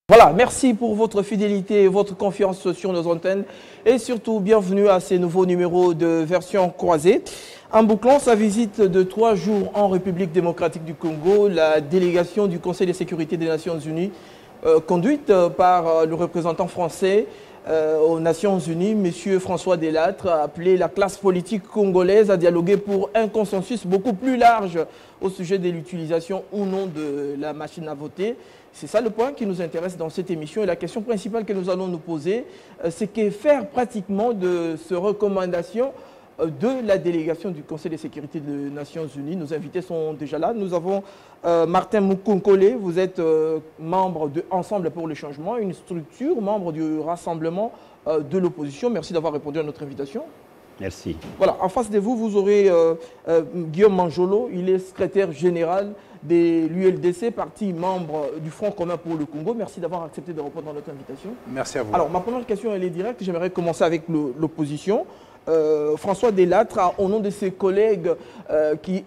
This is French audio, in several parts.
Voilà, merci pour votre fidélité et votre confiance sur nos antennes et surtout bienvenue à ces nouveaux numéros de version croisée. En bouclant sa visite de 3 jours en République démocratique du Congo, la délégation du Conseil de sécurité des Nations Unies, conduite par le représentant français aux Nations Unies, M. François Delattre, a appelé la classe politique congolaise à dialoguer pour un consensus beaucoup plus large au sujet de l'utilisation ou non de la machine à voter. C'est ça le point qui nous intéresse dans cette émission. Et la question principale que nous allons nous poser, c'est que faire pratiquement de ces recommandations de la délégation du Conseil de sécurité des Nations Unies. Nos invités sont déjà là. Nous avons Martin Mukonkole, vous êtes membre de Ensemble pour le changement, une structure, membre du rassemblement de l'opposition. Merci d'avoir répondu à notre invitation. Merci. Voilà, en face de vous, vous aurez Guillaume Manjolo, il est secrétaire général de l'ULDC, parti membre du Front commun pour le Congo. Merci d'avoir accepté de répondre à notre invitation. Merci à vous. Alors, ma première question, elle est directe. J'aimerais commencer avec l'opposition. François Delattre, au nom de ses collègues qui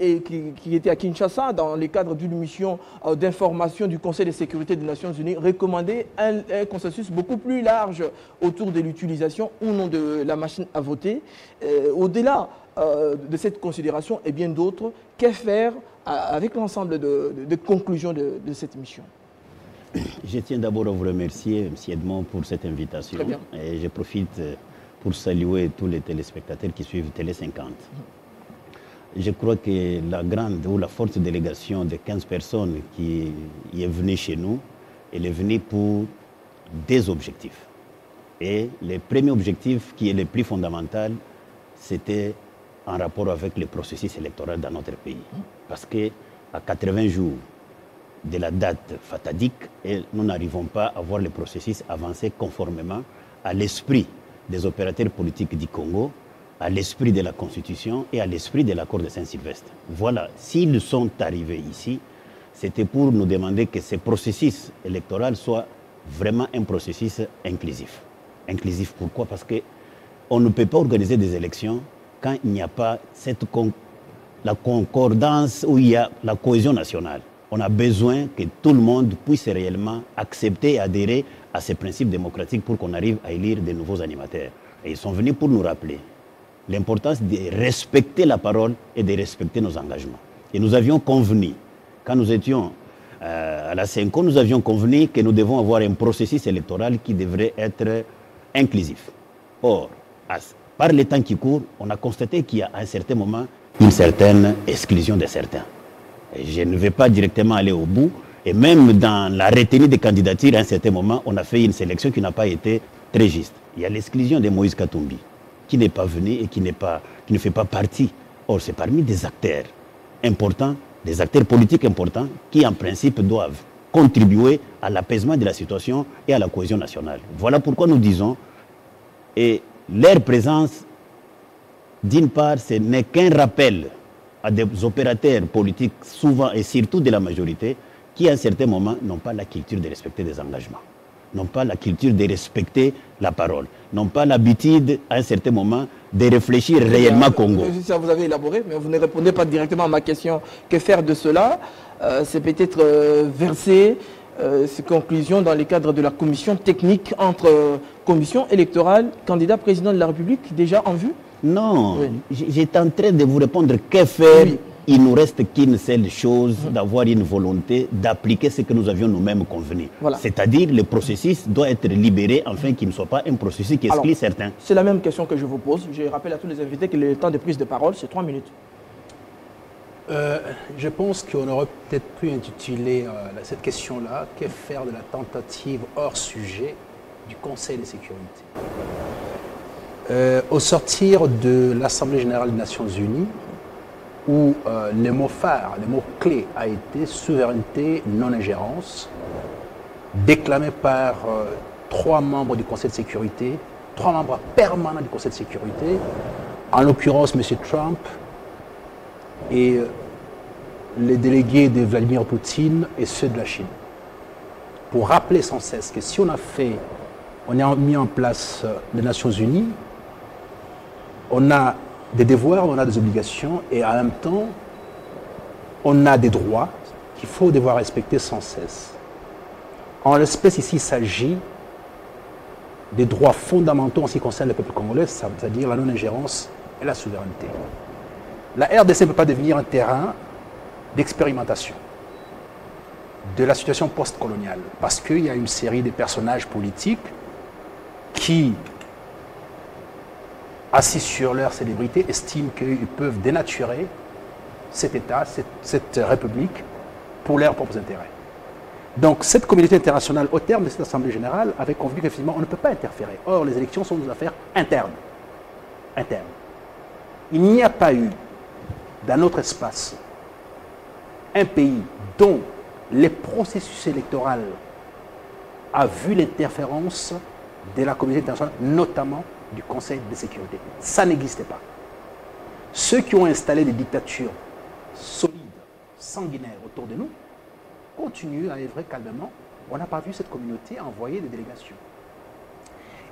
étaient à Kinshasa dans le cadre d'une mission d'information du Conseil de sécurité des Nations Unies, recommandait un consensus beaucoup plus large autour de l'utilisation ou non de la machine à voter. Au-delà de cette considération et bien d'autres, que faire avec l'ensemble de conclusions de cette mission? Je tiens d'abord à vous remercier, M. Edmond, pour cette invitation. Très bien. Et je profite pour saluer tous les téléspectateurs qui suivent Télé 50. Je crois que la grande ou la forte délégation de 15 personnes qui est venue chez nous, elle est venue pour des objectifs. Et le premier objectif, qui est le plus fondamental, c'était en rapport avec le processus électoral dans notre pays. Parce qu'à 80 jours de la date fatidique, nous n'arrivons pas à voir le processus avancer conformément à l'esprit des opérateurs politiques du Congo, à l'esprit de la Constitution et à l'esprit de l'accord de Saint-Sylvestre. Voilà, s'ils sont arrivés ici, c'était pour nous demander que ce processus électoral soit vraiment un processus inclusif. Inclusif pourquoi? Parce qu'on ne peut pas organiser des élections quand il n'y a pas la concordance, où il y a la cohésion nationale. On a besoin que tout le monde puisse réellement accepter et adhérer à ces principes démocratiques pour qu'on arrive à élire de nouveaux animateurs. Et ils sont venus pour nous rappeler l'importance de respecter la parole et de respecter nos engagements. Et nous avions convenu, quand nous étions à la CENCO, nous avions convenu que nous devons avoir un processus électoral qui devrait être inclusif. Or, par les temps qui courent, on a constaté qu'il y a à un certain moment une certaine exclusion de certains. Et je ne vais pas directement aller au bout. Et même dans la retenue des candidatures, à un certain moment, on a fait une sélection qui n'a pas été très juste. Il y a l'exclusion de Moïse Katumbi, qui n'est pas venu et qui ne fait pas partie. Or, c'est parmi des acteurs importants, des acteurs politiques importants, qui en principe doivent contribuer à l'apaisement de la situation et à la cohésion nationale. Voilà pourquoi nous disons, et leur présence, d'une part, ce n'est qu'un rappel à des opérateurs politiques, souvent et surtout de la majorité, qui à un certain moment n'ont pas la culture de respecter des engagements, n'ont pas la culture de respecter la parole, n'ont pas l'habitude à un certain moment de réfléchir réellement Congo. Ça vous avez élaboré, mais vous ne répondez pas directement à ma question. Que faire de cela? C'est peut-être verser ces conclusions dans le cadre de la commission technique entre commission électorale, candidat président de la République, déjà en vue? Non, oui. J'étais en train de vous répondre que faire. Oui. Il ne nous reste qu'une seule chose, d'avoir une volonté d'appliquer ce que nous avions nous-mêmes convenu. Voilà. C'est-à-dire le processus doit être libéré afin qu'il ne soit pas un processus qui exclut certains. C'est la même question que je vous pose. Je rappelle à tous les invités que le temps de prise de parole, c'est 3 minutes. Je pense qu'on aurait peut-être pu intituler cette question-là « Que faire de la tentative hors sujet du Conseil de sécurité ?» Au sortir de l'Assemblée générale des Nations Unies, où le mot phare, le mot clé a été souveraineté, non-ingérence, déclamé par 3 membres du Conseil de sécurité, 3 membres permanents du Conseil de sécurité, en l'occurrence M. Trump et les délégués de Vladimir Poutine et ceux de la Chine. Pour rappeler sans cesse que si on a mis en place les Nations Unies, on a des devoirs, on a des obligations et en même temps, on a des droits qu'il faut devoir respecter sans cesse. En l'espèce, ici, il s'agit des droits fondamentaux en ce qui concerne le peuple congolais, c'est-à-dire la non-ingérence et la souveraineté. La RDC ne peut pas devenir un terrain d'expérimentation de la situation post-coloniale, parce qu'il y a une série de personnages politiques qui, assis sur leur célébrité, estiment qu'ils peuvent dénaturer cet État, cette République, pour leurs propres intérêts. Donc cette communauté internationale, au terme de cette Assemblée générale, avait convenu qu'effectivement on ne peut pas interférer. Or, les élections sont des affaires internes. Il n'y a pas eu, dans notre espace, un pays dont les processus électoraux a vu l'interférence de la communauté internationale, notamment du Conseil de sécurité. Ça n'existait pas. Ceux qui ont installé des dictatures solides, sanguinaires autour de nous, continuent à œuvrer calmement. On n'a pas vu cette communauté envoyer des délégations.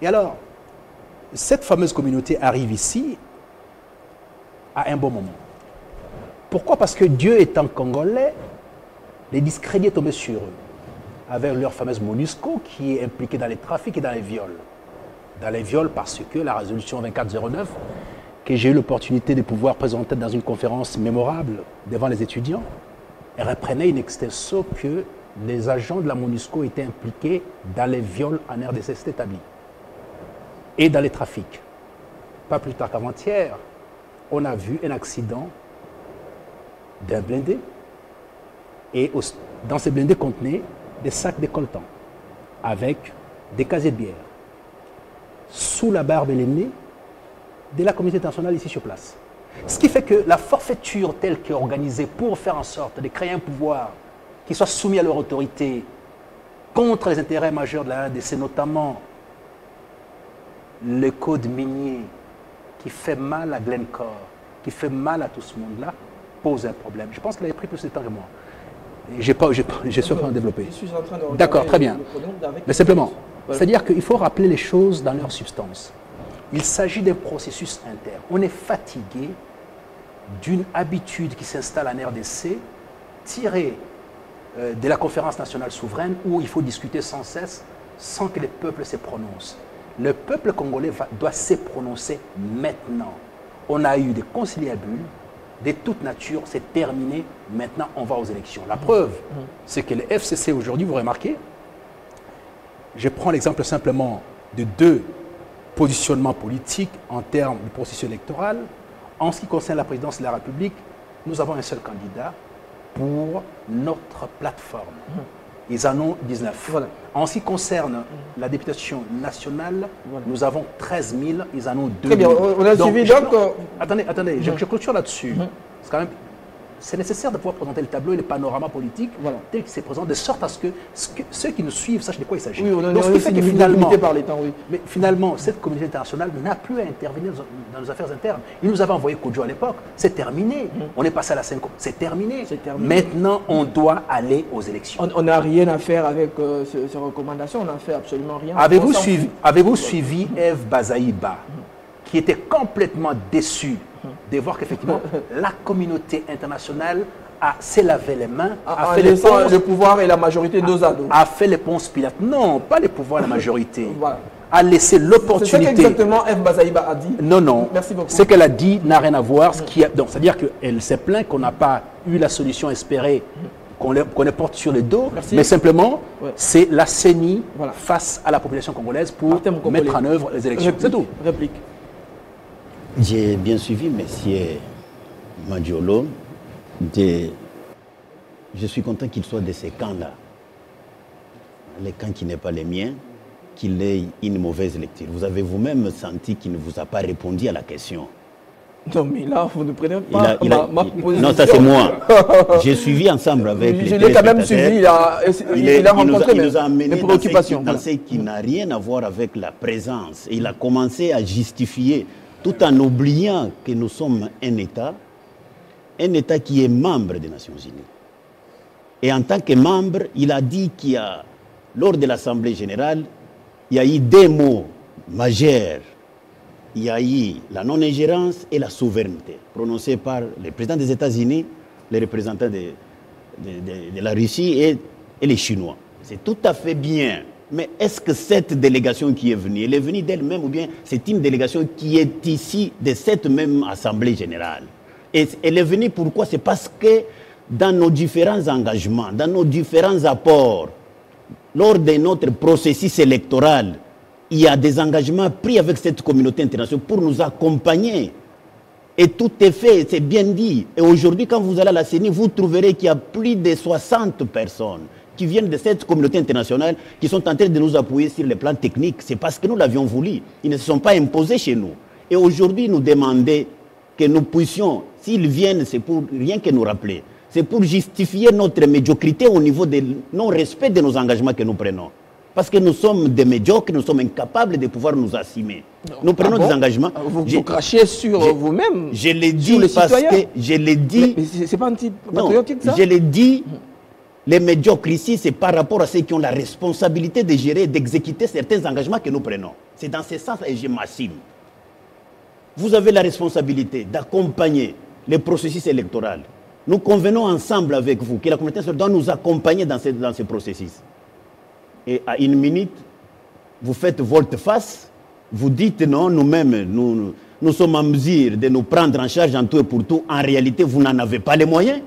Et alors, cette fameuse communauté arrive ici à un bon moment. Pourquoi? Parce que Dieu étant congolais, les discrédits tombés sur eux, avec leur fameuse MONUSCO qui est impliquée dans les trafics et dans les viols. Dans les viols parce que la résolution 2409, que j'ai eu l'opportunité de pouvoir présenter dans une conférence mémorable devant les étudiants, elle reprenait in extenso que les agents de la MONUSCO étaient impliqués dans les viols en RDC, c'est établi, et dans les trafics. Pas plus tard qu'avant-hier, on a vu un accident d'un blindé, et dans ces blindés contenaient des sacs de coltan avec des casiers de bière, sous la barbe et les nez de la communauté internationale ici sur place. Ce qui fait que la forfaiture telle qu'elle est organisée pour faire en sorte de créer un pouvoir qui soit soumis à leur autorité contre les intérêts majeurs de la RDC, notamment le code minier qui fait mal à Glencore, qui fait mal à tout ce monde-là, pose un problème. Je pense qu'il avait pris plus de temps que moi. J'ai sûrement développé. D'accord, très bien. Mais simplement, c'est-à-dire qu'il faut rappeler les choses dans leur substance. Il s'agit d'un processus interne. On est fatigué d'une habitude qui s'installe en RDC, tirée de la conférence nationale souveraine, où il faut discuter sans cesse, sans que les peuples se prononcent. Le peuple congolais doit se prononcer maintenant. On a eu des conciliabules de toute nature, c'est terminé, maintenant on va aux élections. La preuve, c'est que le FCC aujourd'hui, vous remarquez, je prends l'exemple simplement de deux positionnements politiques en termes du processus électoral. En ce qui concerne la présidence de la République, nous avons un seul candidat pour notre plateforme. Ils en ont 19. Voilà. En ce qui concerne la députation nationale, nous avons 13 000, ils en ont 2 000. Très bien, on a suivi donc... Attendez, je clôture là-dessus. C'est nécessaire de pouvoir présenter le tableau et le panorama politique tel qu'il se présente, de sorte à ce que ceux qui nous suivent sachent de quoi il s'agit. Oui, donc, ce qui fait que finalement, par les temps, mais finalement, cette communauté internationale n'a plus à intervenir dans nos affaires internes. Ils nous avaient envoyé Kodjo à l'époque, c'est terminé. On est passé à la 5, c'est terminé. Maintenant, on doit aller aux élections. On n'a rien à faire avec ces recommandations, on n'a fait absolument rien. Avez-vous suivi Eve Bazaïba, qui était complètement déçue de voir qu'effectivement, la communauté internationale s'est lavé les mains, a fait le pouvoir et la majorité dos à dos. A fait les ponces pilates. Non, pas les pouvoirs et la majorité. A laissé l'opportunité. C'est ce qu'exactement Eve Bazaïba a dit. Non. Merci beaucoup. Ce qu'elle a dit n'a rien à voir. C'est-à-dire qu'elle s'est plainte qu'on n'a pas eu la solution espérée, qu'on les porte sur le dos. Mais simplement, c'est la CENI face à la population congolaise pour mettre en œuvre les élections. C'est tout. Réplique. J'ai bien suivi M. Madiolo. Je suis content qu'il soit de ces camps-là. Les camps qui n'est pas les miens, qu'il ait une mauvaise lecture. Vous avez vous-même senti qu'il ne vous a pas répondu à la question. Non, mais là, vous ne prenez pas ma position. Non, ça c'est moi. J'ai suivi ensemble avec les Je l'ai quand même suivi. Il a rencontré mes préoccupations. Dans ce qui n'a rien à voir avec la présence. Et il a commencé à justifier, tout en oubliant que nous sommes un État qui est membre des Nations Unies. Et en tant que membre, il a dit qu'il y a, lors de l'Assemblée générale, il y a eu deux mots majeurs. Il y a eu la non-ingérence et la souveraineté, prononcés par le président des États-Unis, les représentants de la Russie et les Chinois. C'est tout à fait bien. Mais est-ce que cette délégation qui est venue, elle est venue d'elle-même ou bien c'est une délégation qui est ici de cette même Assemblée générale? Et elle est venue pourquoi? C'est parce que dans nos différents engagements, dans nos différents apports, lors de notre processus électoral, il y a des engagements pris avec cette communauté internationale pour nous accompagner. Et tout est fait, c'est bien dit. Et aujourd'hui, quand vous allez à la CENI, vous trouverez qu'il y a plus de 60 personnes qui viennent de cette communauté internationale qui sont en train de nous appuyer sur le plan technique. C'est parce que nous l'avions voulu. Ils ne se sont pas imposés chez nous. Et aujourd'hui, nous demander que nous puissions, s'ils viennent, c'est pour rien que nous rappeler. C'est pour justifier notre médiocrité au niveau de non-respect de nos engagements que nous prenons. Parce que nous sommes des médiocres, nous sommes incapables de pouvoir nous assumer. Nous prenons des engagements. Vous crachez sur vous-même. Je l'ai dit parce que je l'ai dit. C'est pas anti-patriotique ça? Je l'ai dit. Les médiocres ici, c'est par rapport à ceux qui ont la responsabilité de gérer, d'exécuter certains engagements que nous prenons. C'est dans ce sens et je m'assume. Vous avez la responsabilité d'accompagner le processus électoral. Nous convenons ensemble avec vous que la communauté internationale doit nous accompagner dans ce processus. Et à une minute, vous faites volte-face, vous dites non, nous-mêmes, nous sommes en mesure de nous prendre en charge en tout et pour tout. En réalité, vous n'en avez pas les moyens.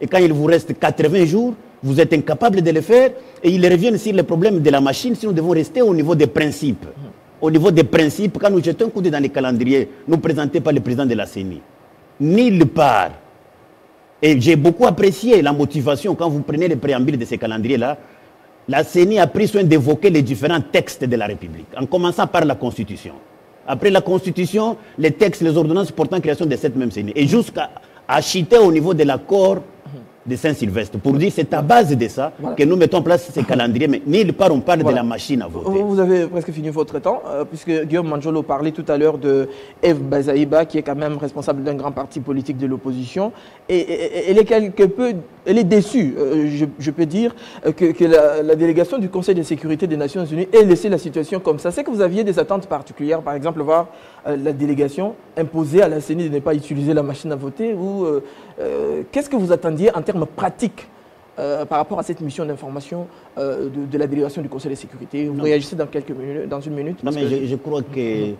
Et quand il vous reste 80 jours, vous êtes incapable de le faire. Et il revient sur le problème de la machine, si nous devons rester au niveau des principes. Au niveau des principes, quand nous jetons un coup d'œil dans les calendriers, nous présentés par le président de la CENI, nulle part. Et j'ai beaucoup apprécié la motivation quand vous prenez les préambules de ces calendriers-là. La CENI a pris soin d'évoquer les différents textes de la République, en commençant par la Constitution. Après la Constitution, les textes, les ordonnances portant création de cette même CENI. Et jusqu'à acheter au niveau de l'accord de Saint-Sylvestre. Pour dire c'est à base de ça que nous mettons en place ces calendriers. Mais nulle part on parle de la machine à voter. Vous avez presque fini votre temps, puisque Guillaume Manjolo parlait tout à l'heure de Eve Bazaïba, qui est quand même responsable d'un grand parti politique de l'opposition. Et elle est quelque peu, elle est déçue, je peux dire, que la délégation du Conseil de sécurité des Nations Unies ait laissé la situation comme ça. C'est que vous aviez des attentes particulières, par exemple, voir la délégation imposer à la CENI de ne pas utiliser la machine à voter, ou qu'est-ce que vous attendiez en termes pratiques par rapport à cette mission d'information de la délégation du Conseil de sécurité? Vous réagissez dans une minute. Non, mais je crois que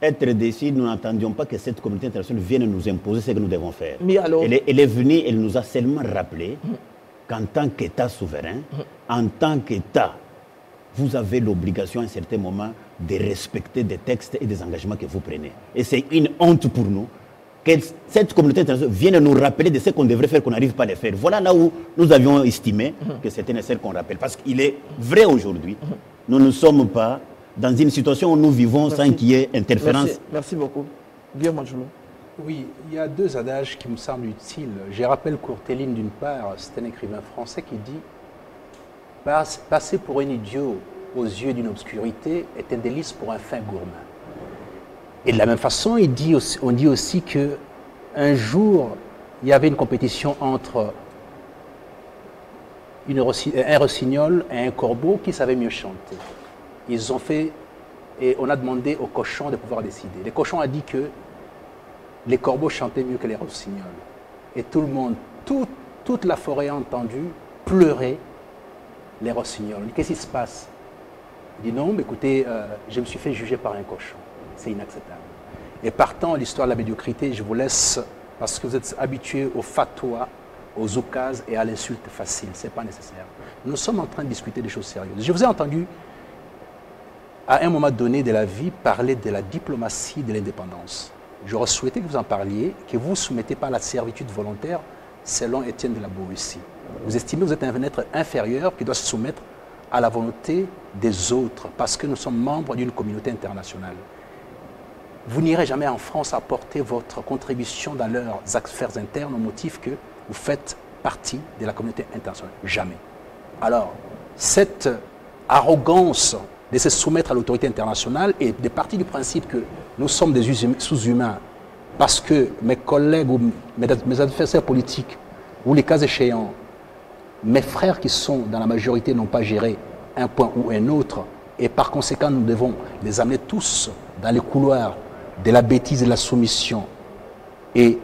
être déçu, nous n'attendions pas que cette communauté internationale vienne nous imposer ce que nous devons faire. Mais alors... elle est venue, elle nous a seulement rappelé qu'en tant qu'État souverain, en tant qu'État, vous avez l'obligation à un certain moment de respecter des textes et des engagements que vous prenez. Et c'est une honte pour nous que cette communauté internationale vienne nous rappeler de ce qu'on devrait faire, qu'on n'arrive pas à le faire. Voilà là où nous avions estimé que c'était nécessaire qu'on rappelle. Parce qu'il est vrai aujourd'hui, nous ne sommes pas dans une situation où nous vivons sans qu'il y ait interférence. Merci beaucoup. Guillaume Manjolo. Oui, il y a deux adages qui me semblent utiles. Je rappelle Courteline d'une part, c'est un écrivain français qui dit « Passer pour un idiot aux yeux d'une obscurité est un délice pour un fin gourmand ». Et de la même façon, on dit aussi qu'un jour, il y avait une compétition entre un rossignol et un corbeau qui savait mieux chanter. Ils ont fait, et on a demandé aux cochons de pouvoir décider. Les cochons ont dit que les corbeaux chantaient mieux que les rossignols. Et tout le monde, toute la forêt a entendu pleurer les rossignols. Qu'est-ce qui se passe? Il dit non, mais écoutez, je me suis fait juger par un cochon. C'est inacceptable. Et partant l'histoire de la médiocrité, je vous laisse, parce que vous êtes habitués aux fatwas, aux oukases et à l'insulte facile. Ce n'est pas nécessaire. Nous sommes en train de discuter des choses sérieuses. Je vous ai entendu, à un moment donné de la vie, parler de la diplomatie de l'indépendance. J'aurais souhaité que vous en parliez, que vous ne soumettez pas à la servitude volontaire, selon Étienne de la Boétie. Vous estimez que vous êtes un être inférieur qui doit se soumettre à la volonté des autres, parce que nous sommes membres d'une communauté internationale. Vous n'irez jamais en France apporter votre contribution dans leurs affaires internes au motif que vous faites partie de la communauté internationale. Jamais. Alors, cette arrogance de se soumettre à l'autorité internationale est de partie du principe que nous sommes des sous-humains parce que mes collègues ou mes adversaires politiques ou les cas échéants, mes frères qui sont dans la majorité n'ont pas géré un point ou un autre et par conséquent nous devons les amener tous dans les couloirs de la bêtise et de la soumission et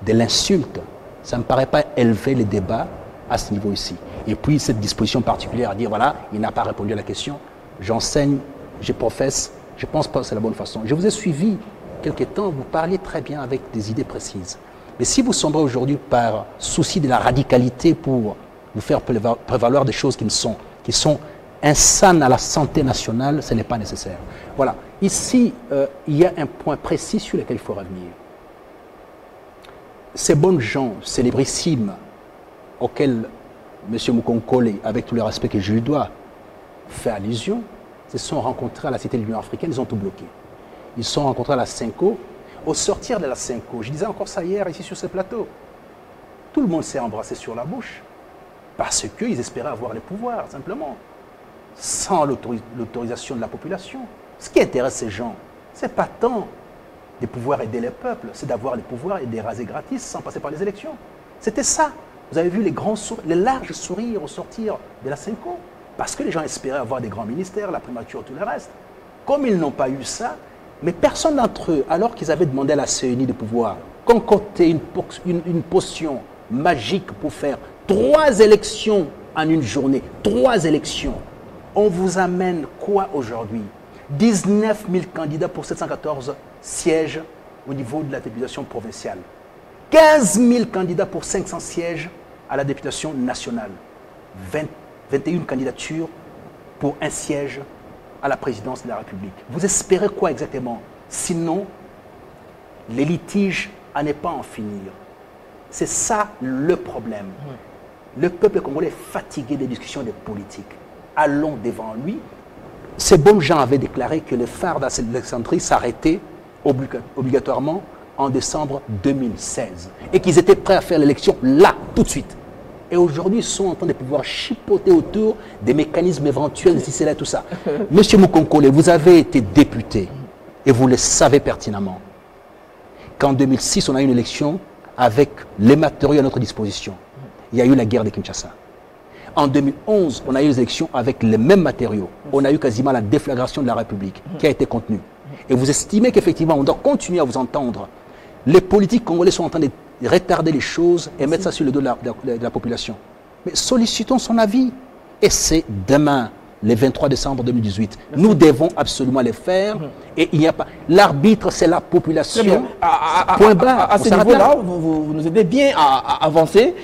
de l'insulte. Ça ne me paraît pas élever les débats à ce niveau ici. Et puis cette disposition particulière à dire, voilà, il n'a pas répondu à la question, j'enseigne, je professe, je ne pense pas que c'est la bonne façon. Je vous ai suivi quelque temps, vous parliez très bien avec des idées précises. Mais si vous sombrez aujourd'hui par souci de la radicalité pour vous faire prévaloir des choses qui sont insanes à la santé nationale, ce n'est pas nécessaire. Voilà. Ici, il y a un point précis sur lequel il faut revenir. Ces bonnes gens célébrissimes auxquels M. Mukonkole, avec tout le respect que je lui dois, fait allusion, se sont rencontrés à la Cité de l'Union africaine, ils ont tout bloqué. Ils se sont rencontrés à la Cinco. Au sortir de la Cinco, je disais encore ça hier ici sur ce plateau, tout le monde s'est embrassé sur la bouche parce qu'ils espéraient avoir les pouvoirs, simplement, sans l'autorisation de la population. Ce qui intéresse ces gens, ce n'est pas tant de pouvoir aider les peuples, c'est d'avoir les pouvoirs et de les raser gratis sans passer par les élections. C'était ça. Vous avez vu les larges sourires au sortir de la Cinco, parce que les gens espéraient avoir des grands ministères, la primature, tout le reste. Comme ils n'ont pas eu ça, mais personne d'entre eux, alors qu'ils avaient demandé à la CENI de pouvoir concocter une potion magique pour faire 3 élections en une journée, 3 élections, on vous amène quoi aujourd'hui? 19 000 candidats pour 714 sièges au niveau de la députation provinciale. 15 000 candidats pour 500 sièges à la députation nationale. 21 candidatures pour un siège à la présidence de la République. Vous espérez quoi exactement? Sinon, les litiges à ne pas en finir. C'est ça le problème. Le peuple congolais est fatigué des discussions des politiques. Allons devant lui. Ces bons gens avaient déclaré que le phare d'Alexandrie s'arrêtait obligatoirement en décembre 2016 et qu'ils étaient prêts à faire l'élection là, tout de suite. Et aujourd'hui, ils sont en train de pouvoir chipoter autour des mécanismes éventuels, si c'est là, tout ça. Monsieur Mukonkole, vous avez été député et vous le savez pertinemment qu'en 2006, on a eu une élection avec les matériaux à notre disposition. Il y a eu la guerre de Kinshasa. En 2011, on a eu les élections avec les mêmes matériaux. On a eu quasiment la déflagration de la République qui a été contenue. Et vous estimez qu'effectivement, on doit continuer à vous entendre. Les politiques congolais sont en train de retarder les choses et mettre ça sur le dos de la population. Mais sollicitons son avis. Et c'est demain, le 23 décembre 2018. Nous devons absolument le faire. Et il n'y a pas... L'arbitre, c'est la population. Point barre. À ce niveau-là, vous nous aidez bien à avancer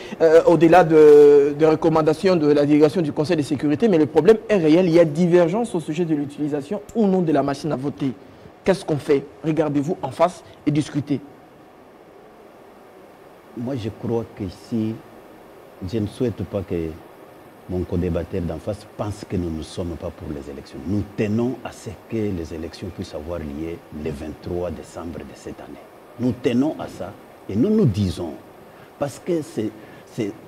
au-delà des recommandations de la délégation du Conseil de sécurité. Mais le problème est réel. Il y a divergence au sujet de l'utilisation ou non de la machine à voter. Qu'est-ce qu'on fait? Regardez-vous en face et discutez. Moi, je crois qu'ici, je ne souhaite pas que mon co-débatteur d'en face pense que nous ne sommes pas pour les élections. Nous tenons à ce que les élections puissent avoir lieu le 23 décembre de cette année. Nous tenons à ça et nous nous disons, parce que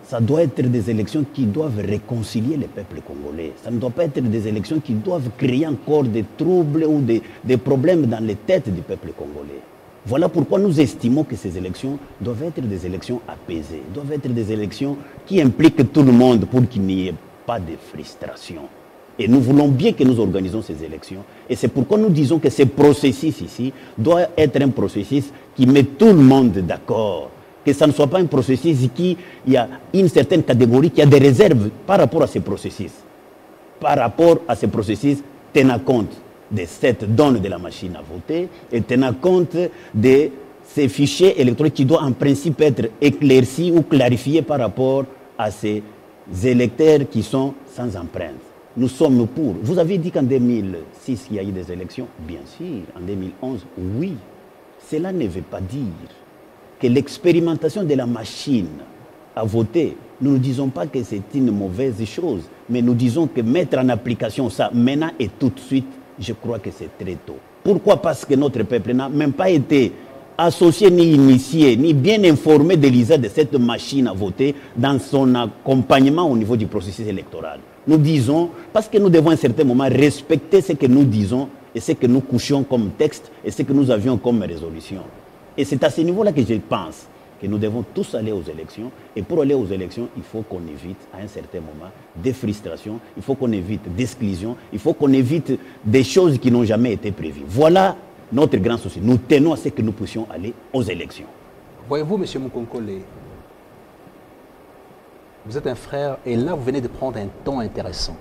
ça doit être des élections qui doivent réconcilier le peuple congolais. Ça ne doit pas être des élections qui doivent créer encore des troubles ou des problèmes dans les têtes du peuple congolais. Voilà pourquoi nous estimons que ces élections doivent être des élections apaisées, doivent être des élections qui impliquent tout le monde pour qu'il n'y ait pas de frustration. Et nous voulons bien que nous organisons ces élections. Et c'est pourquoi nous disons que ce processus ici doit être un processus qui met tout le monde d'accord. Que ça ne soit pas un processus qui, il y a une certaine catégorie qui a des réserves par rapport à ce processus. Par rapport à ce processus, tenant compte de cette donne de la machine à voter et tenant compte de ces fichiers électroniques qui doivent en principe être éclaircis ou clarifiés par rapport à ces électeurs qui sont sans empreinte. Nous sommes pour. Vous avez dit qu'en 2006, il y a eu des élections. Bien sûr, en 2011, oui. Cela ne veut pas dire que l'expérimentation de la machine à voter, nous ne disons pas que c'est une mauvaise chose, mais nous disons que mettre en application ça maintenant et tout de suite, je crois que c'est très tôt. Pourquoi? Parce que notre peuple n'a même pas été associé, ni initié, ni bien informé de l'usage de cette machine à voter dans son accompagnement au niveau du processus électoral. Nous disons, parce que nous devons à un certain moment respecter ce que nous disons et ce que nous couchions comme texte et ce que nous avions comme résolution. Et c'est à ce niveau-là que je pense que nous devons tous aller aux élections. Et pour aller aux élections, il faut qu'on évite à un certain moment des frustrations, il faut qu'on évite d'exclusion, il faut qu'on évite des choses qui n'ont jamais été prévues. Voilà notre grand souci. Nous tenons à ce que nous puissions aller aux élections. Voyez-vous, M. Mukonkole, Vous êtes un frère et là, vous venez de prendre un ton intéressant.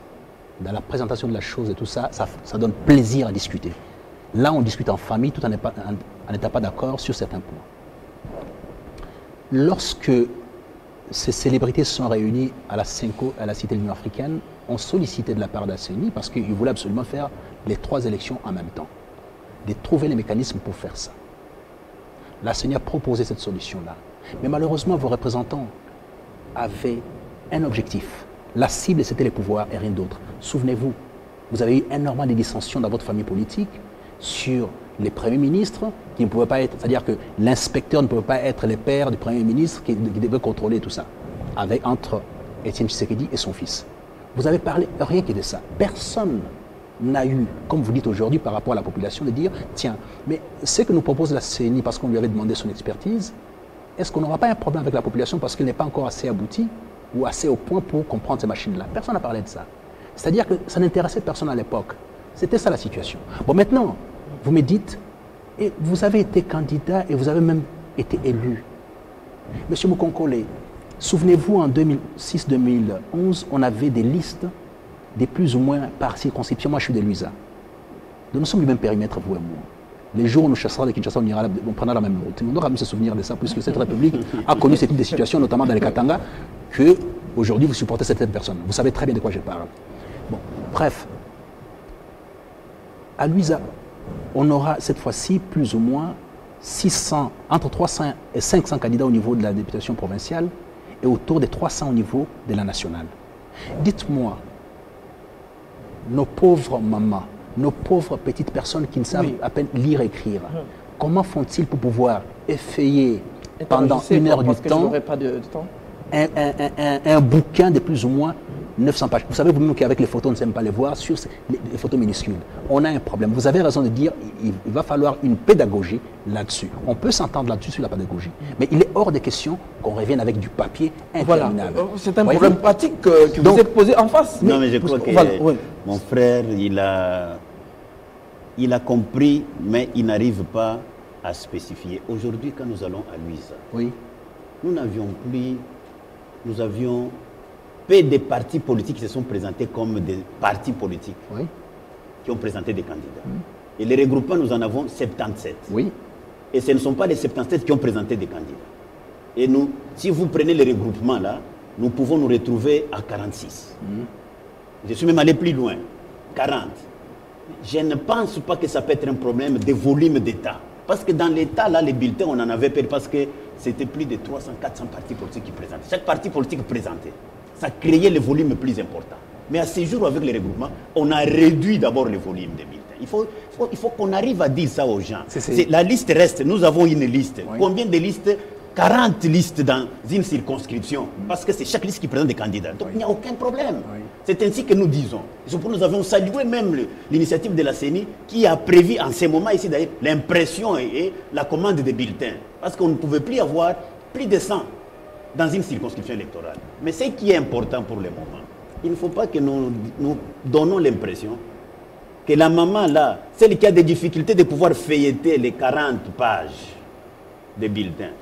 Dans la présentation de la chose et tout ça, ça donne plaisir à discuter. Là, on discute en famille tout en n'étant pas d'accord sur certains points. Lorsque ces célébrités se sont réunies à la Cinco, à la Cité de l'Union africaine, on sollicitait de la part de la CENI parce qu'ils voulaient absolument faire les 3 élections en même temps, de trouver les mécanismes pour faire ça. La CENI a proposé cette solution-là. Mais malheureusement, vos représentants avaient un objectif. La cible, c'était les pouvoirs et rien d'autre. Souvenez-vous, vous avez eu énormément de dissensions dans votre famille politique sur les premiers ministres qui ne pouvaient pas être, c'est-à-dire que l'inspecteur ne pouvait pas être le père du premier ministre qui devait contrôler tout ça, entre Étienne Tshisekedi et son fils. Vous avez parlé rien que de ça. Personne n'a eu, comme vous dites aujourd'hui par rapport à la population, de dire, tiens, mais ce que nous propose la CENI parce qu'on lui avait demandé son expertise, est-ce qu'on n'aura pas un problème avec la population parce qu'elle n'est pas encore assez aboutie ou assez au point pour comprendre ces machines-là? Personne n'a parlé de ça. C'est-à-dire que ça n'intéressait personne à l'époque. C'était ça la situation. Bon, maintenant, vous me dites, et vous avez été candidat et vous avez même été élu. Monsieur Mukonkole, souvenez-vous, en 2006-2011, on avait des listes de plus ou moins par circonscription. Moi, je suis de Luisa. Donc, nous sommes du même périmètre, vous et moi. Les jours où nous chasserons de Kinshasa, on prendra la même route. On doit même se souvenir de ça, puisque cette République a connu ce type de situation, notamment dans les Katanga, que aujourd'hui vous supportez certaines personnes. Vous savez très bien de quoi je parle. Bon, bref. À Luisa, on aura cette fois-ci plus ou moins 600, entre 300 et 500 candidats au niveau de la députation provinciale et autour de 300 au niveau de la nationale. Dites-moi, nos pauvres mamans, nos pauvres petites personnes qui ne savent à peine lire et écrire, comment font-ils pour pouvoir effeuiller pendant 1 heure du temps, un bouquin de plus ou moins 900 pages. Vous savez, vous-même qu'avec les photos, on ne sait pas les voir, sur les photos minuscules. On a un problème. Vous avez raison de dire il va falloir une pédagogie là-dessus. On peut s'entendre là-dessus sur la pédagogie. Mais il est hors de question qu'on revienne avec du papier interminable. Voilà. C'est un problème pratique que vous êtes posé en face. Non, mais je crois que mon frère, il a compris, mais il n'arrive pas à spécifier. Aujourd'hui, quand nous allons à Luisa, nous avions peu de partis politiques qui se sont présentés comme des partis politiques qui ont présenté des candidats. Et les regroupements, nous en avons 77. Et ce ne sont pas les 77 qui ont présenté des candidats. Et nous, si vous prenez les regroupements là, nous pouvons nous retrouver à 46. Je suis même allé plus loin, 40. Je ne pense pas que ça peut être un problème de volume d'État. Parce que dans l'État, là, les bulletins, on en avait peur parce que c'était plus de 300-400 partis politiques qui présentaient. Chaque parti politique présentait. Ça créait le volume plus important. Mais à ce jour, avec les regroupements, on a réduit d'abord le volume des bulletins. Il faut qu'on arrive à dire ça aux gens. La liste reste. Nous avons une liste. Combien de listes? 40 listes dans une circonscription. Parce que c'est chaque liste qui présente des candidats. Donc il n'y a aucun problème. C'est ainsi que nous disons. Nous avons salué même l'initiative de la CENI qui a prévu en ce moment ici d'ailleurs l'impression et la commande des bulletins. Parce qu'on ne pouvait plus avoir plus de 100 dans une circonscription électorale. Mais ce qui est important pour le moment, il ne faut pas que nous donnons l'impression que la maman là, celle qui a des difficultés de pouvoir feuilleter les 40 pages de bulletins,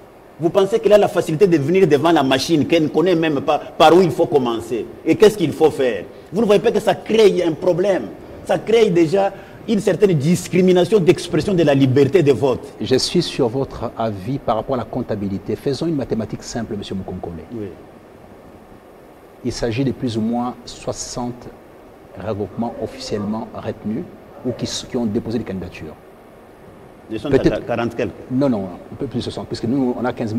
vous pensez qu'elle a la facilité de venir devant la machine, qu'elle ne connaît même pas par où il faut commencer et qu'est-ce qu'il faut faire? Vous ne voyez pas que ça crée un problème? Ça crée déjà une certaine discrimination d'expression de la liberté de vote. Je suis sur votre avis par rapport à la comptabilité. Faisons une mathématique simple, M. Mukonkole. Il s'agit de plus ou moins 60 regroupements officiellement retenus ou qui ont déposé des candidatures. Ils sont à 40 quelques. Non, un peu plus de 60, puisque nous, on a 13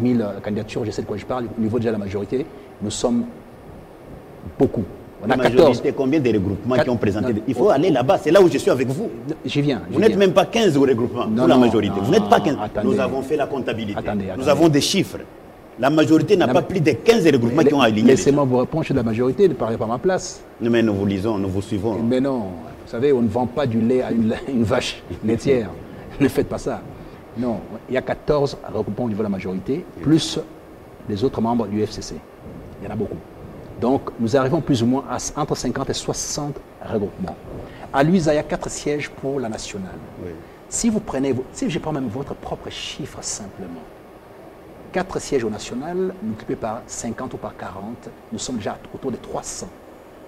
000 candidatures, je sais de quoi je parle. Au niveau déjà de la majorité, nous sommes beaucoup. On a 14. Combien de regroupements qui ont présenté? Il faut aller là-bas, c'est là où je suis avec vous. J'y viens. Vous n'êtes même pas 15 au regroupement, pour la majorité. Vous n'êtes pas 15. Attendez. Nous avons fait la comptabilité. Nous avons des chiffres. La majorité n'a pas plus de 15 regroupements qui ont aligné. Laissez-moi vous répondre, je suis de la majorité, ne parlez pas à ma place. Non, mais nous vous lisons, nous vous suivons. Mais non, vous savez, on ne vend pas du lait à une vache laitière. Ne faites pas ça. Non, il y a 14 regroupements au niveau de la majorité, plus les autres membres du FCC. Il y en a beaucoup. Donc, nous arrivons plus ou moins à entre 50 et 60 regroupements. À Luisa, il y a 4 sièges pour la nationale. Si vous prenez, si je prends même votre propre chiffre simplement, 4 sièges au national, multipliés par 50 ou par 40, nous sommes déjà autour de 300.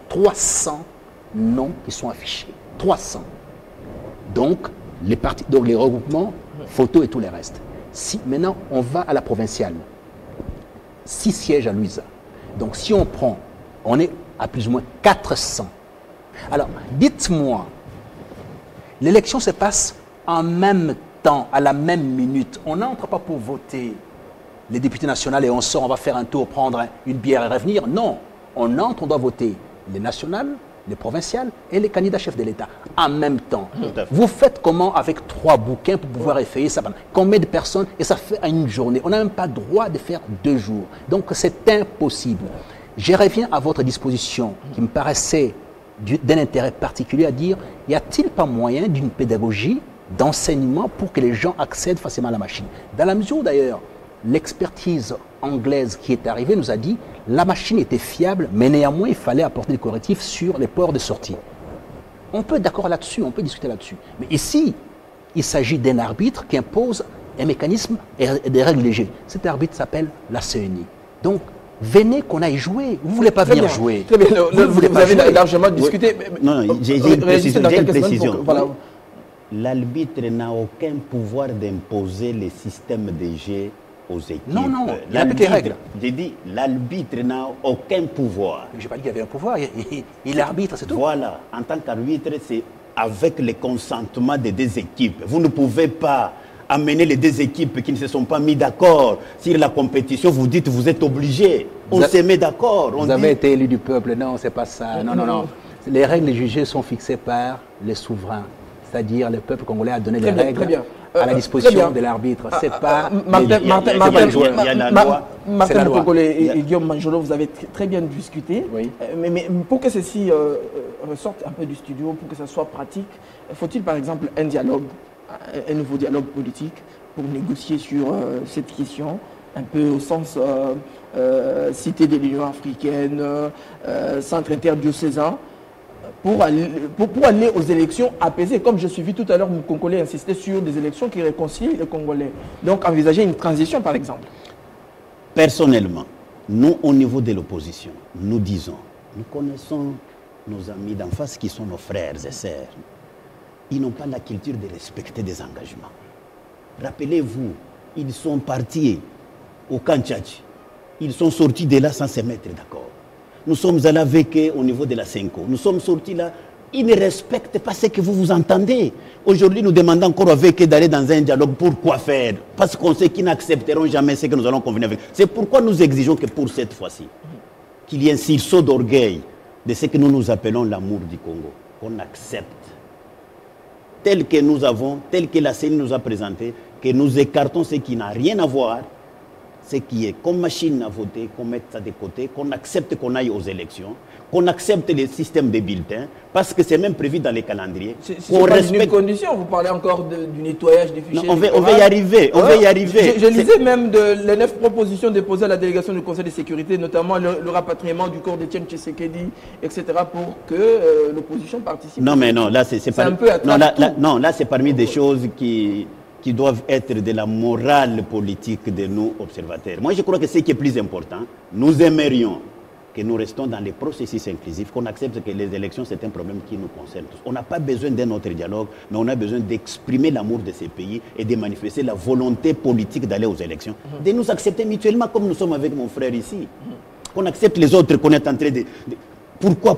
300 noms qui sont affichés. 300. Donc, les regroupements, photos et tout le reste. Si maintenant, on va à la provinciale, 6 sièges à Luisa. Donc, si on prend, on est à plus ou moins 400. Alors, dites-moi, l'élection se passe en même temps, à la même minute. On n'entre pas pour voter les députés nationaux et on sort, on va faire un tour, prendre une bière et revenir. Non, on entre, on doit voter les nationales, les provinciales et les candidats chefs de l'État en même temps. Vous faites comment avec 3 bouquins pour pouvoir effeuiller ça? Combien de personnes? Et ça fait à une journée. On n'a même pas droit de faire 2 jours. Donc c'est impossible. Je reviens à votre disposition qui me paraissait d'un intérêt particulier à dire, y a-t-il pas moyen d'une pédagogie, d'enseignement pour que les gens accèdent facilement à la machine? Dans la mesure d'ailleurs, l'expertise anglaise qui est arrivée nous a dit la machine était fiable, mais néanmoins il fallait apporter des correctifs sur les ports de sortie. On peut être d'accord là-dessus, on peut discuter là-dessus. Mais ici, il s'agit d'un arbitre qui impose un mécanisme et des règles légères. Cet arbitre s'appelle la CENI. Donc, venez qu'on aille jouer. Vous ne voulez pas venir jouer. Très bien, vous avez largement discuté. Non, j'ai une précision. Voilà. L'arbitre n'a aucun pouvoir d'imposer les systèmes de jeu aux équipes. Non, il applique les règles. J'ai dit, l'arbitre n'a aucun pouvoir. Je n'ai pas dit qu'il y avait un pouvoir, il arbitre, c'est tout. Voilà, en tant qu'arbitre, c'est avec le consentement des 2 équipes. Vous ne pouvez pas amener les 2 équipes qui ne se sont pas mis d'accord sur la compétition. Vous dites, vous êtes obligés. On se met d'accord. Vous avez été élu du peuple. Non, c'est pas ça. Non. Les règles jugées sont fixées par les souverains. C'est-à-dire le peuple congolais a donné les règles à la disposition de l'arbitre. C'est pas Martin Congolais et Guillaume Manjolo, vous avez très bien discuté. Oui. Mais pour que ceci ressorte un peu du studio, pour que ça soit pratique, faut-il par exemple un dialogue, un nouveau dialogue politique pour négocier sur cette question, un peu au sens cité de l'Union africaine, centre interdiocésain, pour aller aux élections apaisées. Comme je suis vu tout à l'heure, mon Congolais insistait sur des élections qui réconcilient les Congolais. Donc envisager une transition par exemple. Personnellement, nous au niveau de l'opposition, nous disons, nous connaissons nos amis d'en face qui sont nos frères et sœurs. Ils n'ont pas la culture de respecter des engagements. Rappelez-vous, ils sont partis au Kanchachi. Ils sont sortis de là sans se mettre d'accord. Nous sommes allés avec eux au niveau de la Senko. Nous sommes sortis là. Ils ne respectent pas ce que vous entendez. Aujourd'hui, nous demandons encore avec eux d'aller dans un dialogue. Pourquoi faire? Parce qu'on sait qu'ils n'accepteront jamais ce que nous allons convenir avec. C'est pourquoi nous exigeons que pour cette fois-ci, qu'il y ait un sursaut d'orgueil de ce que nous appelons l'amour du Congo. Qu'on accepte. Tel que nous avons, tel que la CENI nous a présenté, que nous écartons ce qui n'a rien à voir, ce qui est comme machine à voter, qu'on mette ça de côté, qu'on accepte qu'on aille aux élections, qu'on accepte les systèmes de bulletins, parce que c'est même prévu dans les calendriers. C'est une condition, vous parlez encore du nettoyage des fichiers. Non, on va y arriver, on va y arriver. Je lisais même les 9 propositions déposées à la délégation du Conseil de sécurité, notamment le rapatriement du corps d'Étienne Tshisekedi, etc., pour que l'opposition participe. Non, mais non, là c'est là c'est parmi des choses qui doivent être de la morale politique de nous observateurs. Moi, je crois que ce qui est plus important, nous aimerions que nous restons dans les processus inclusifs, qu'on accepte que les élections, c'est un problème qui nous concerne tous. On n'a pas besoin d'un autre dialogue, mais on a besoin d'exprimer l'amour de ces pays et de manifester la volonté politique d'aller aux élections, de nous accepter mutuellement comme nous sommes avec mon frère ici. Qu'on accepte les autres qu'on est en train de... Pourquoi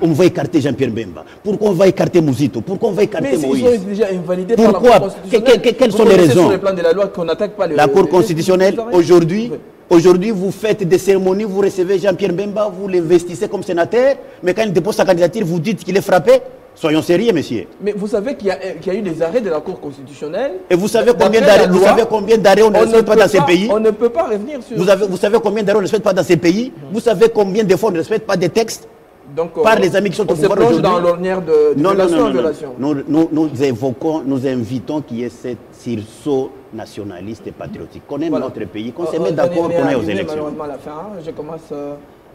on va écarter Jean-Pierre Bemba? Pourquoi on va écarter Mouzito? Pourquoi on va écarter Moïse? Mais ils sont déjà invalidés par la Cour constitutionnelle. Quelles sont les raisons? Sur le plan de la loi qu'on n'attaque pas la Cour constitutionnelle, aujourd'hui, vous faites des cérémonies, vous recevez Jean-Pierre Bemba, vous l'investissez comme sénateur, mais quand il dépose sa candidature, vous dites qu'il est frappé. Soyons sérieux, messieurs. Mais vous savez qu'il y a eu des arrêts de la Cour constitutionnelle. Et vous savez combien d'arrêts on ne respecte pas dans ces pays? On ne peut pas revenir sur... Vous savez combien d'arrêts on ne respecte pas dans ces pays? Vous savez combien de fois on ne respecte pas des textes? Donc, par les amis qui sont au pouvoir aujourd'hui. Dans l'ornière de violation. Nous invitons qu'il y ait ce sursaut nationaliste et patriotique. Qu'on aime notre pays, qu'on se mette d'accord, qu'on aille aux élections. Malheureusement à la fin, je commence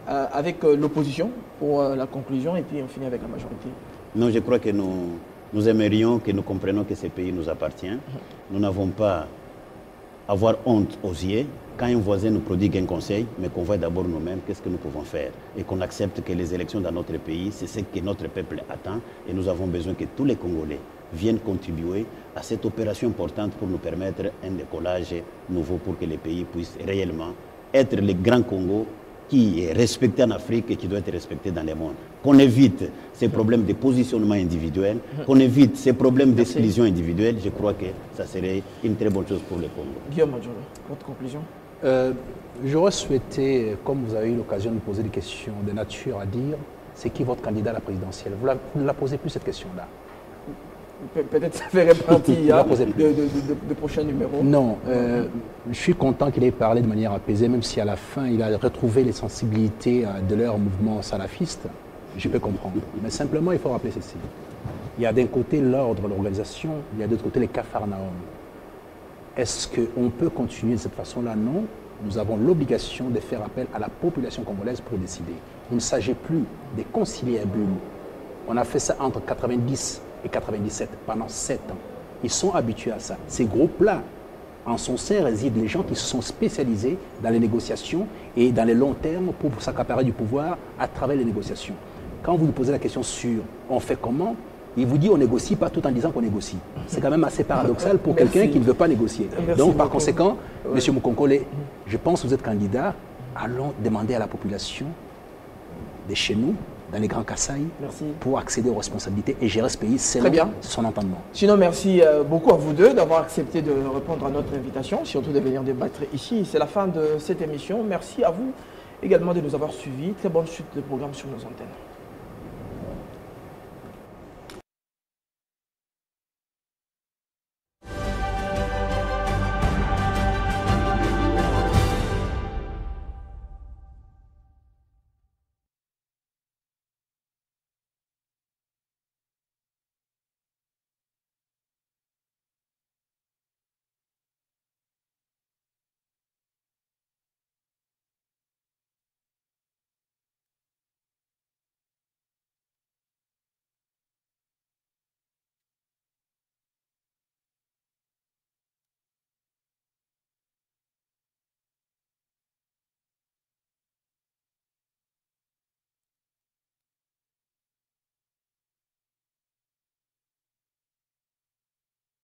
avec l'opposition pour la conclusion et puis on finit avec la majorité. Non, je crois que nous aimerions que nous comprenions que ce pays nous appartient. Nous n'avons pas à avoir honte aux yeux quand un voisin nous prodigue un conseil, mais qu'on voit d'abord nous-mêmes, qu'est-ce que nous pouvons faire? Et qu'on accepte que les élections dans notre pays, c'est ce que notre peuple attend. Et nous avons besoin que tous les Congolais viennent contribuer à cette opération importante pour nous permettre un décollage nouveau pour que les pays puissent réellement être le grand Congo qui est respecté en Afrique et qui doit être respecté dans le monde. Qu'on évite ces problèmes de positionnement individuel, qu'on évite ces problèmes d'exclusion individuelle, je crois que ça serait une très bonne chose pour le Congo. Guillaume Madjolo, votre conclusion? J'aurais souhaité, comme vous avez eu l'occasion de me poser des questions de nature à dire, c'est qui votre candidat à la présidentielle? Vous ne la posez plus cette question-là. Peut-être ça ferait partie de prochains numéros. Non, je suis content qu'il ait parlé de manière apaisée, même si à la fin il a retrouvé les sensibilités de leur mouvement salafiste. Je peux comprendre. Mais simplement, il faut rappeler ceci. Il y a d'un côté l'ordre, l'organisation, il y a de l'autre côté les capharnaüm. Est-ce qu'on peut continuer de cette façon-là? Non. Nous avons l'obligation de faire appel à la population congolaise pour décider. Il ne s'agit plus de conciliabules. On a fait ça entre 90 et 97 pendant 7 ans. Ils sont habitués à ça. Ces groupes-là, en son sein résident les gens qui se sont spécialisés dans les négociations et dans les longs termes pour s'accaparer du pouvoir à travers les négociations. Quand vous lui posez la question sur on fait comment, il vous dit on négocie pas tout en disant qu'on négocie. C'est quand même assez paradoxal pour quelqu'un qui ne veut pas négocier. Donc par conséquent, M. Mukonkole, je pense que vous êtes candidat. Allons demander à la population de chez nous, dans les grands Kasaï, pour accéder aux responsabilités et gérer ce pays selon son entendement. Sinon, merci beaucoup à vous deux d'avoir accepté de répondre à notre invitation, surtout de venir débattre ici. C'est la fin de cette émission. Merci à vous également de nous avoir suivis. Très bonne suite de programme sur nos antennes.